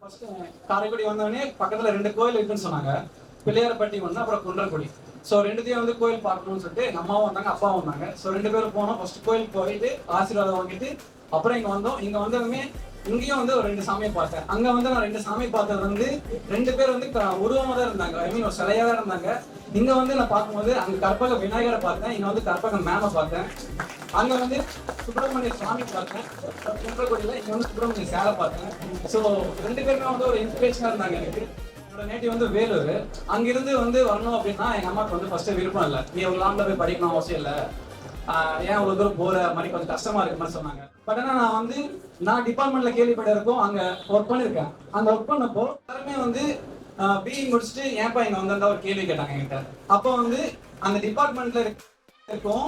First Karaikudi வந்தோடனே பக்கத்துல 2 கோயில் இருக்குன்னு சொன்னாங்க. பிள்ளையார்பட்டி ஒன்று, அப்புறம் குன்றக்குடி. ஸோ ரெண்டுத்தையும் வந்து கோயில் பார்க்கணும்னு சொல்லிட்டு எங்க அம்மாவும் வந்தாங்க, அப்பாவும் வந்தாங்க. ஸோ 2 பேரும் போனோம். ஃபர்ஸ்ட் கோயில் போயிட்டு ஆசீர்வாதம் வாங்கிட்டு அப்புறம் இங்க வந்தோம். இங்க வந்ததுமே இங்கேயும் வந்து ஒரு 2 சாமியை பார்த்தேன். அங்க வந்து நான் 2 சாமி பார்த்தது வந்து 2 பேர் வந்து உருவமா தான் இருந்தாங்க. ஐ மீன் ஒரு சிலையா தான் இருந்தாங்க. இங்க வந்து நான் பார்க்கும்போது அங்க கற்பக விநாயகரை பார்த்தேன், இங்க வந்து கற்பக மேம பார்த்தேன். அங்க வந்து சுப்பிரமணிய சுவாமி பார்த்தேன். குன்றக்குடியில இங்க வந்து சுப்பிரமணிய சேலை பார்த்தேன். ஸோ 2 பேருமே வந்து ஒரு இன்ஸ்பிரேஷனா இருந்தாங்க எனக்கு. என்னோட நேட்டிவ் வந்து வேலூர். அங்கிருந்து வந்து வரணும் அப்படின்னா எங்க அம்மாவுக்கு வந்து ஃபர்ஸ்ட் விருப்பம் இல்லை. நீ ஒரு லாங்ல போய் படிக்கணும் அவசியம் இல்லை, ஏன் அவ்வளவு தூரம் போற மாதிரி கொஞ்சம் கஷ்டமா இருக்கு மாதிரி சொன்னாங்க. பட் ஆனா நான் டிபார்ட்மெண்ட்ல கேள்விப்பட்டிருக்கோம், அங்க ஒர்க் பண்ணிருக்கேன். அங்க ஒர்க் பண்ணப்போ எல்லாருமே வந்து பிஇ முடிச்சுட்டு ஏன்ப்பா இங்க வந்திருந்தா ஒரு கேள்வி கேட்டாங்க என்கிட்ட. அப்போ வந்து அந்த டிபார்ட்மெண்ட்ல இருக்கும்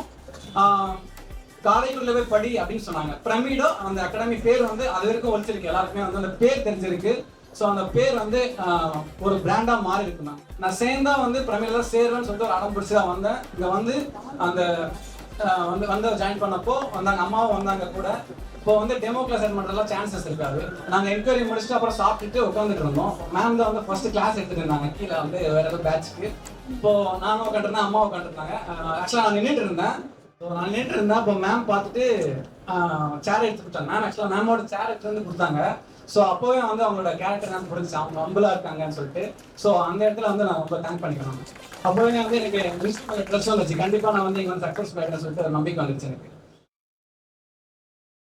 காரைக்குடியில போய் படி அப்படின்னு சொன்னாங்க. பிரமிடோ அந்த அகாடமி பேர் வந்து அது வரைக்கும் ஒழிச்சிருக்கு, எல்லாருக்குமே வந்து அந்த பேர் தெரிஞ்சிருக்கு. ஸோ அந்த பேர் வந்து ஒரு பிராண்டா மாறி இருக்குண்ணா. நான் சேர்ந்தா வந்து பிரமிடில் தான் சேருன்னு சொல்லிட்டு ஒரு அடம் பிடிச்சி தான் வந்தேன். இங்க வந்து அந்த வந்து ஜாயின் பண்ணப்போ வந்தாங்க, அம்மாவும் வந்தாங்க கூட. இப்போ வந்து டெமோ கிளாஸ் அட்டெண்ட் பண்ணுறதுலாம் சான்சஸ் இருக்காது. நாங்கள் என்கொயரி முடிச்சுட்டு அப்புறம் சாப்பிட்டுட்டு உட்காந்துட்டு இருந்தோம். மேம் தான் வந்து ஃபர்ஸ்ட் கிளாஸ் எடுத்துட்டு இருந்தாங்க கீழே வந்து வேற ஏதோ பேட்ச்க்கு. இப்போ நானும் உட்காந்துருந்தேன், அம்மாவும் உட்காந்துருந்தாங்க. ஆக்சுவலாக நான் நின்றுட்டு இருந்தேன். அப்போ மேம் பார்த்துட்டு சேர் எடுத்து கொடுத்தாங்க. மேம் ஆக்சுவலாக மேமோட சேர் எடுத்து வந்து கொடுத்தாங்க. ஸோ அப்போவே வந்து அவங்களோட கேரக்டர் நான் புரிஞ்சுச்சு, அவங்க ஹம்பிளா இருக்காங்கன்னு சொல்லிட்டு. ஸோ அந்த இடத்துல வந்து நான் ரொம்ப தேங்க் பண்ணிக்கணும். அப்போவே வந்து எனக்கு ட்ரெஸ் வந்துச்சு, கண்டிப்பாக நான் வந்து இங்கே வந்து சக்ஸஸ் ஆகிட்டேன்னு சொல்லிட்டு நம்பிக்கை வந்துச்சு எனக்கு.